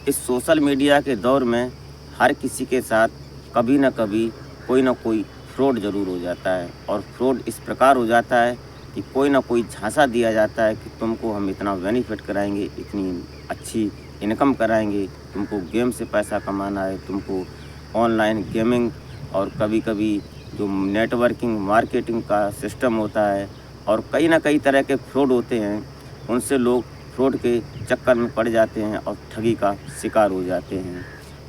इस social media के दौर में हर किसी के साथ कभी न कभी कोई न कोई फ्रॉड ज़रूर हो जाता है। और फ्रॉड इस प्रकार हो जाता है कि कोई न कोई झांसा दिया जाता है कि तुमको हम इतना बेनिफिट कराएंगे, इतनी अच्छी इनकम कराएंगे, तुमको गेम से पैसा कमाना है, तुमको ऑनलाइन गेमिंग और कभी-कभी जो नेटवर्किंग मार्केटिंग का सिस्टम होता है और कई न कई तरह के फ्रॉड होते हैं, उनसे लोग फ्रॉड के चक्कर में पड़ जाते हैं और ठगी का शिकार हो जाते हैं।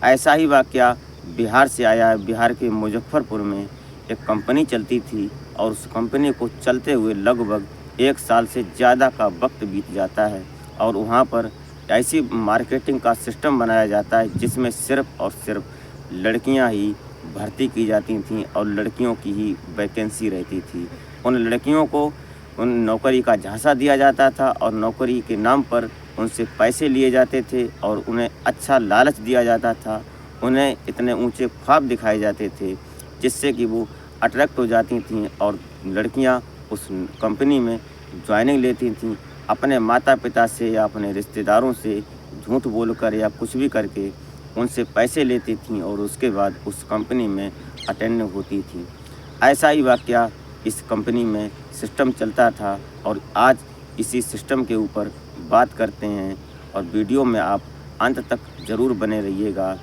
ऐसा ही वाक़या बिहार से आया है। बिहार के मुज़फ़्फ़रपुर में एक कंपनी चलती थी और उस कंपनी को चलते हुए लगभग 1 साल से ज़्यादा का वक़्त बीत जाता है और वहाँ पर ऐसी मार्केटिंग का सिस्टम बनाया जाता है जिसमें सिर्फ़ और सिर्फ़ लड़कियाँ ही भर्ती की जाती थीं और लड़कियों की ही वैकेंसी रहती थी। उन लड़कियों को उन नौकरी का झांसा दिया जाता था और नौकरी के नाम पर उनसे पैसे लिए जाते थे और उन्हें अच्छा लालच दिया जाता था। उन्हें इतने ऊंचे ख्वाब दिखाए जाते थे जिससे कि वो अट्रैक्ट हो जाती थीं और लड़कियां उस कंपनी में ज्वाइनिंग लेती थीं। अपने माता पिता से या अपने रिश्तेदारों से झूठ बोलकर या कुछ भी करके उनसे पैसे लेती थीं और उसके बाद उस कंपनी में अटेंड होती थीं। ऐसा ही वाक़या इस कंपनी में सिस्टम चलता था और आज इसी सिस्टम के ऊपर बात करते हैं और वीडियो में आप अंत तक ज़रूर बने रहिएगा।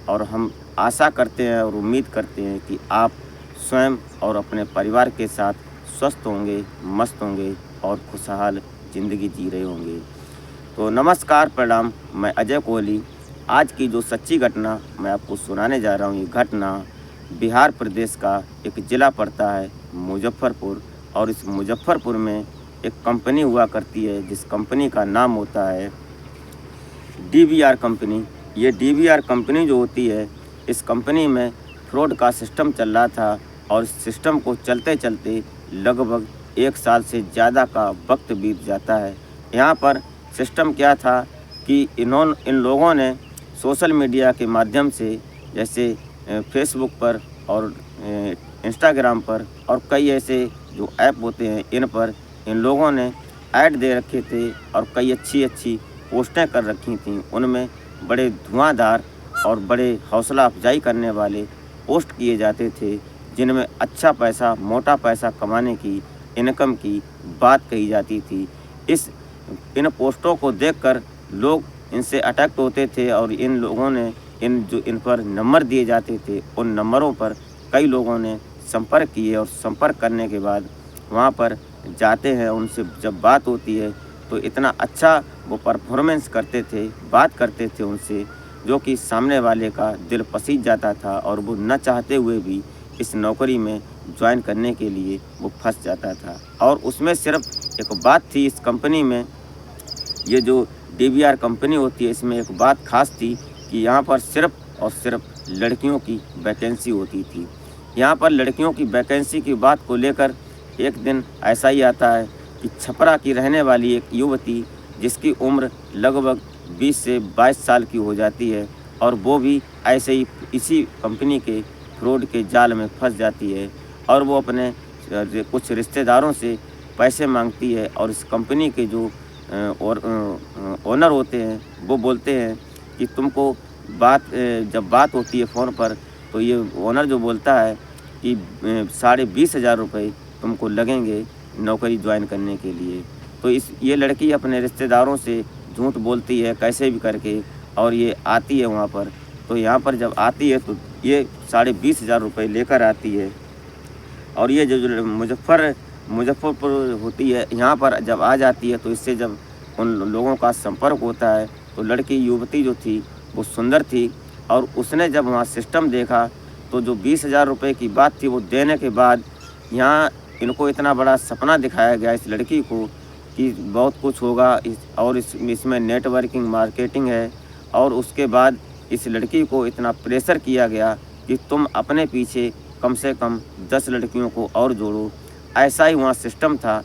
और हम आशा करते हैं और उम्मीद करते हैं कि आप स्वयं और अपने परिवार के साथ स्वस्थ होंगे, मस्त होंगे और खुशहाल ज़िंदगी जी रहे होंगे। तो नमस्कार, प्रणाम, मैं अजय कोहली। आज की जो सच्ची घटना मैं आपको सुनाने जा रहा हूँ, ये घटना बिहार प्रदेश का एक ज़िला पड़ता है मुज़फ़्फ़रपुर और इस मुज़फ़्फ़रपुर में एक कंपनी हुआ करती है जिस कंपनी का नाम होता है डीवीआर कंपनी। ये डीवीआर कंपनी जो होती है, इस कंपनी में फ्रॉड का सिस्टम चल रहा था और इस सिस्टम को चलते चलते लगभग 1 साल से ज़्यादा का वक्त बीत जाता है। यहाँ पर सिस्टम क्या था कि इन लोगों ने सोशल मीडिया के माध्यम से जैसे फेसबुक पर और इंस्टाग्राम पर और कई ऐसे जो ऐप होते हैं इन लोगों ने ऐड दे रखे थे और कई अच्छी पोस्टें कर रखी थीं। उनमें बड़े धुआंधार और बड़े हौसला अफजाई करने वाले पोस्ट किए जाते थे जिनमें अच्छा पैसा, मोटा पैसा कमाने की, इनकम की बात कही जाती थी। इन पोस्टों को देखकर लोग इनसे अट्रैक्ट होते थे और इन लोगों ने इन पर नंबर दिए जाते थे, उन नंबरों पर कई लोगों ने संपर्क किए और संपर्क करने के बाद वहाँ पर जाते हैं। उनसे जब बात होती है तो इतना अच्छा वो परफॉर्मेंस करते थे, बात करते थे उनसे, जो कि सामने वाले का दिल पसीज जाता था और वो न चाहते हुए भी इस नौकरी में ज्वाइन करने के लिए वो फंस जाता था। और उसमें सिर्फ एक बात थी इस कंपनी में, ये जो डीवीआर कंपनी होती है, इसमें एक बात खास थी कि यहाँ पर सिर्फ और सिर्फ लड़कियों की वैकेंसी होती थी। यहाँ पर लड़कियों की वैकेंसी की बात को लेकर एक दिन ऐसा ही आता है कि छपरा की रहने वाली एक युवती जिसकी उम्र लगभग 20 से 22 साल की हो जाती है और वो भी ऐसे ही इसी कंपनी के फ्रॉड के जाल में फंस जाती है और वो अपने कुछ रिश्तेदारों से पैसे मांगती है और इस कंपनी के जो ओनर होते हैं वो बोलते हैं कि तुमको जब बात होती है फ़ोन पर तो ये ओनर जो बोलता है कि 20,500 रुपये तुमको लगेंगे नौकरी ज्वाइन करने के लिए। तो ये लड़की अपने रिश्तेदारों से झूठ बोलती है कैसे भी करके और ये आती है वहाँ पर। तो यहाँ पर जब आती है तो ये 20,500 रुपये लेकर आती है और ये जो मुज़फ़्फ़रपुर होती है, यहाँ पर जब आ जाती है तो इससे जब उन लोगों का संपर्क होता है तो लड़की युवती जो थी वो सुंदर थी और उसने जब वहाँ सिस्टम देखा तो जो 20,000 रुपये की बात थी वो देने के बाद यहाँ इनको इतना बड़ा सपना दिखाया गया इस लड़की को कि बहुत कुछ होगा और इसमें नेटवर्किंग मार्केटिंग है। और उसके बाद इस लड़की को इतना प्रेशर किया गया कि तुम अपने पीछे कम से कम 10 लड़कियों को और जोड़ो। ऐसा ही वहाँ सिस्टम था।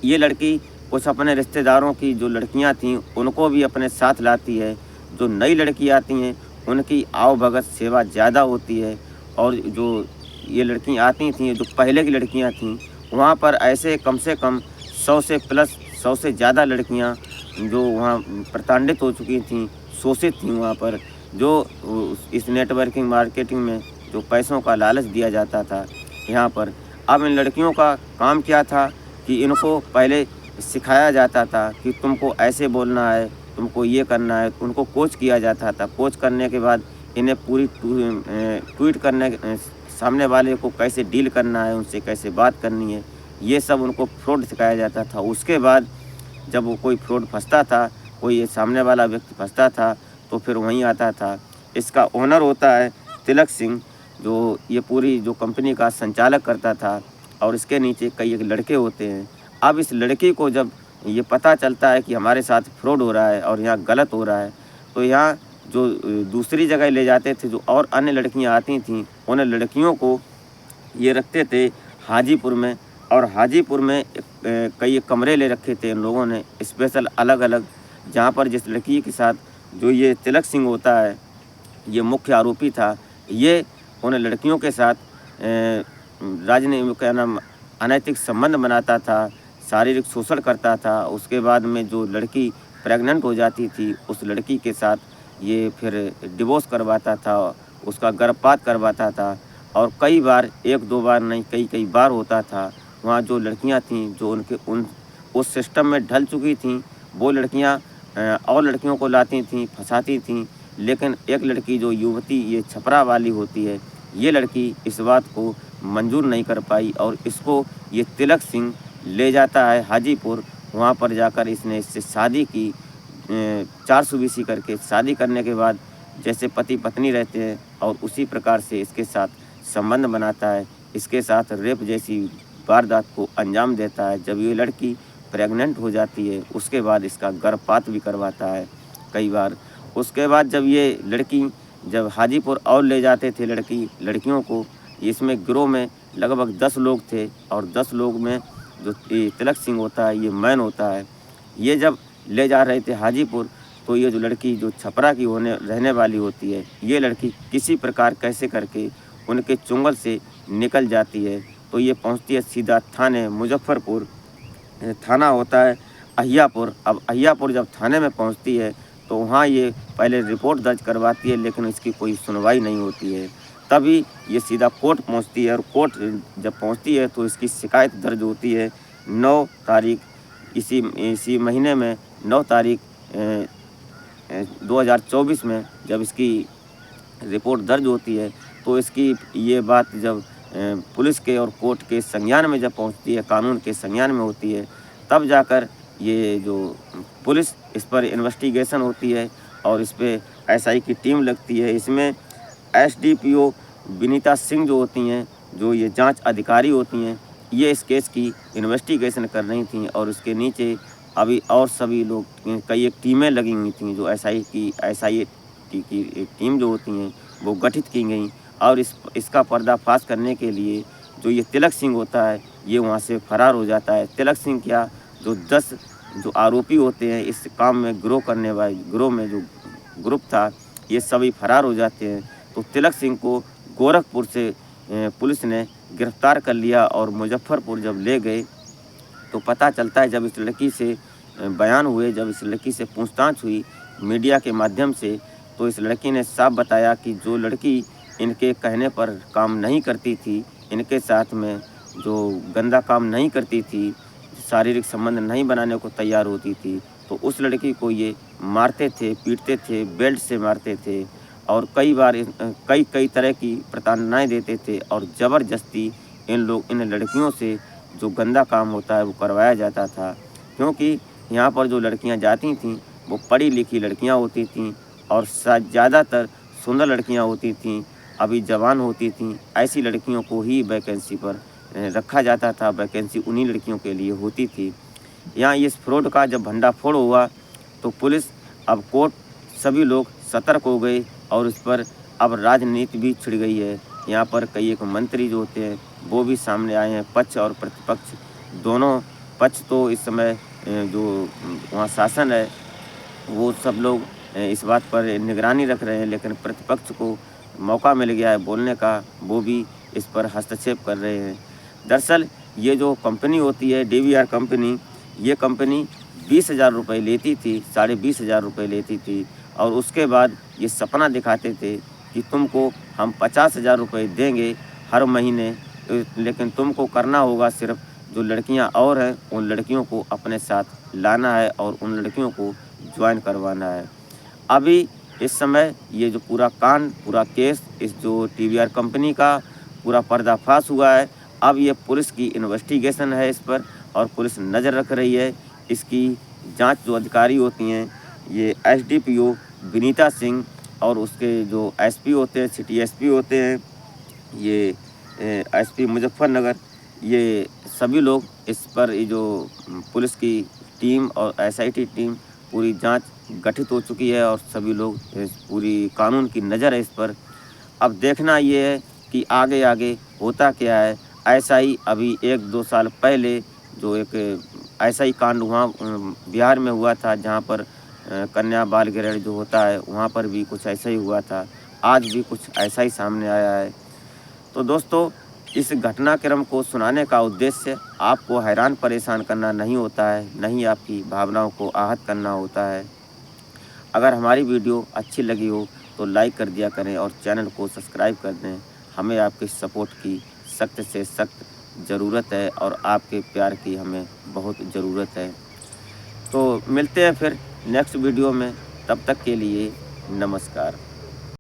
ये लड़की कुछ अपने रिश्तेदारों की जो लड़कियाँ थीं उनको भी अपने साथ लाती है। जो नई लड़की आती हैं उनकी आवभगत सेवा ज़्यादा होती है और जो ये लड़की आती थीं जो पहले की लड़कियां थीं वहाँ पर ऐसे कम से कम 100 से ज़्यादा लड़कियां जो वहाँ प्रताड़ित हो चुकी थीं, शोषित थी वहाँ पर, जो इस नेटवर्किंग मार्केटिंग में जो पैसों का लालच दिया जाता था यहाँ पर। अब इन लड़कियों का काम क्या था कि इनको पहले सिखाया जाता था कि तुमको ऐसे बोलना है, तुमको ये करना है। उनको कोच किया जाता था। कोच करने के बाद इन्हें पूरी ट्वीट करने सामने वाले को कैसे डील करना है, उनसे कैसे बात करनी है, ये सब उनको फ्रॉड सिखाया जाता था। उसके बाद जब वो कोई फ्रॉड फँसता था, कोई ये सामने वाला व्यक्ति फँसता था, तो फिर वहीं आता था। इसका ओनर होता है तिलक सिंह, जो ये पूरी जो कंपनी का संचालक करता था, और इसके नीचे कई एक लड़के होते हैं। अब इस लड़की को जब ये पता चलता है कि हमारे साथ फ्रॉड हो रहा है और यहाँ गलत हो रहा है, तो यहाँ जो दूसरी जगह ले जाते थे, जो और अन्य लड़कियाँ आती थीं, उन लड़कियों को ये रखते थे हाजीपुर में। और हाजीपुर में कई कमरे ले रखे थे इन लोगों ने स्पेशल अलग-अलग, जहाँ पर जिस लड़की के साथ जो ये तिलक सिंह होता है, ये मुख्य आरोपी था, ये उन लड़कियों के साथ क्या नाम अनैतिक संबंध बनाता था, शारीरिक शोषण करता था। उसके बाद में जो लड़की प्रेग्नेंट हो जाती थी, उस लड़की के साथ ये फिर डिवोर्स करवाता था, उसका गर्भपात करवाता था। और कई बार, 1-2 बार नहीं, कई बार होता था। वहाँ जो लड़कियाँ थीं, जो उस सिस्टम में ढल चुकी थीं, वो लड़कियाँ और लड़कियों को लाती थीं, फँसाती थीं। लेकिन एक लड़की, जो युवती ये छपरा वाली होती है, ये लड़की इस बात को मंजूर नहीं कर पाई और इसको ये तिलक सिंह ले जाता है हाजीपुर। वहाँ पर जाकर इसने इससे शादी की, 420 करके शादी करने के बाद जैसे पति पत्नी रहते हैं, और उसी प्रकार से इसके साथ संबंध बनाता है, इसके साथ रेप जैसी वारदात को अंजाम देता है। जब ये लड़की प्रेग्नेंट हो जाती है, उसके बाद इसका गर्भपात भी करवाता है कई बार। उसके बाद जब हाजीपुर और ले जाते थे लड़कियों को, इसमें गिरोह में लगभग 10 लोग थे, और 10 लोग में जो तिलक सिंह होता है, ये मैन होता है। ये जब ले जा रहे थे हाजीपुर, तो ये जो लड़की जो छपरा की रहने वाली होती है, ये लड़की किसी प्रकार कैसे करके उनके चुंगल से निकल जाती है। तो ये पहुंचती है सीधा थाने मुजफ्फरपुर। थाना होता है अहियापुर। अब अहियापुर जब थाने में पहुंचती है, तो वहाँ ये पहले रिपोर्ट दर्ज करवाती है, लेकिन इसकी कोई सुनवाई नहीं होती है। तभी ये सीधा कोर्ट पहुंचती है, और कोर्ट जब पहुंचती है तो इसकी शिकायत दर्ज होती है 9 तारीख, इसी महीने में 9 तारीख 2024 में जब इसकी रिपोर्ट दर्ज होती है। तो इसकी ये बात जब पुलिस के और कोर्ट के संज्ञान में जब पहुंचती है, कानून के संज्ञान में होती है, तब जाकर ये जो पुलिस इस पर इन्वेस्टिगेशन होती है, और इस पे एसआई की टीम लगती है। इसमें एसडीपीओ विनीता सिंह जो होती हैं, जो ये जांच अधिकारी होती हैं, ये इस केस की इन्वेस्टिगेशन कर रही थी। और उसके नीचे अभी और सभी लोग, कई एक टीमें लगी हुई थी, जो एसआई की एक टीम जो होती हैं, वो गठित की गई। और इसका पर्दाफाश करने के लिए जो ये तिलक सिंह होता है, ये वहाँ से फरार हो जाता है। तिलक सिंह क्या, जो 10 जो आरोपी होते हैं इस काम में, गिरोह में जो ग्रुप था, ये सभी फरार हो जाते हैं। तो तिलक सिंह को गोरखपुर से पुलिस ने गिरफ्तार कर लिया, और मुजफ्फरपुर जब ले गए, तो पता चलता है, जब इस लड़की से बयान हुए, जब इस लड़की से पूछताछ हुई मीडिया के माध्यम से, तो इस लड़की ने साफ बताया कि जो लड़की इनके कहने पर काम नहीं करती थी, इनके साथ में जो गंदा काम नहीं करती थी, शारीरिक संबंध नहीं बनाने को तैयार होती थी, तो उस लड़की को ये मारते थे, पीटते थे, बेल्ट से मारते थे, और कई बार कई तरह की प्रताड़नाएँ देते थे, और ज़बरदस्ती इन लड़कियों से जो गंदा काम होता है वो करवाया जाता था। क्योंकि यहाँ पर जो लड़कियाँ जाती थीं, वो पढ़ी लिखी लड़कियाँ होती थीं, और ज़्यादातर सुंदर लड़कियाँ होती थीं, अभी जवान होती थीं। ऐसी लड़कियों को ही वैकेंसी पर रखा जाता था, वैकेंसी उन्हीं लड़कियों के लिए होती थी। यहाँ इस फ्रॉड का जब भंडाफोड़ हुआ, तो पुलिस, अब कोर्ट, सभी लोग सतर्क हो गए, और इस पर अब राजनीति भी छिड़ गई है। यहाँ पर कई एक मंत्री जो होते हैं, वो भी सामने आए हैं। पक्ष और प्रतिपक्ष दोनों पक्ष, तो इस समय जो वहाँ शासन है, वो सब लोग इस बात पर निगरानी रख रहे हैं, लेकिन प्रतिपक्ष को मौका मिल गया है बोलने का, वो भी इस पर हस्तक्षेप कर रहे हैं। दरअसल ये जो कंपनी होती है, DVR कंपनी, ये कंपनी 20,000 रुपये लेती थी, 20,500 रुपये लेती थी, और उसके बाद ये सपना दिखाते थे कि तुमको हम 50,000 रुपये देंगे हर महीने, लेकिन तुमको करना होगा सिर्फ जो लड़कियां और हैं उन लड़कियों को अपने साथ लाना है और उन लड़कियों को ज्वाइन करवाना है। अभी इस समय ये जो पूरा कांड, पूरा केस, इस जो टीवीआर कंपनी का पूरा पर्दाफाश हुआ है, अब ये पुलिस की इन्वेस्टिगेशन है इस पर और पुलिस नज़र रख रही है। इसकी जांच जो अधिकारी होती हैं, ये एसडीपीओ विनीता सिंह और उसके जो एसपी होते हैं, सिटी एसपी होते हैं, ये एसपी मुजफ्फरनगर, ये सभी लोग इस पर, ये जो पुलिस की टीम और एसआईटी टीम पूरी जांच गठित हो चुकी है और सभी लोग इस पूरी कानून की नज़र है इस पर। अब देखना ये है कि आगे आगे होता क्या है। ऐसा ही अभी 1-2 साल पहले जो एक ऐसा ही कांड हुआ बिहार में हुआ था, जहाँ पर कन्या बाल गिरह जो होता है वहाँ पर भी कुछ ऐसा ही हुआ था। आज भी कुछ ऐसा ही सामने आया है। तो दोस्तों, इस घटनाक्रम को सुनाने का उद्देश्य आपको हैरान परेशान करना नहीं होता है, नहीं आपकी भावनाओं को आहत करना होता है। अगर हमारी वीडियो अच्छी लगी हो तो लाइक कर दिया करें और चैनल को सब्सक्राइब कर दें। हमें आपकी सपोर्ट की सख्त से सख्त ज़रूरत है और आपके प्यार की हमें बहुत ज़रूरत है। तो मिलते हैं फिर नेक्स्ट वीडियो में, तब तक के लिए नमस्कार।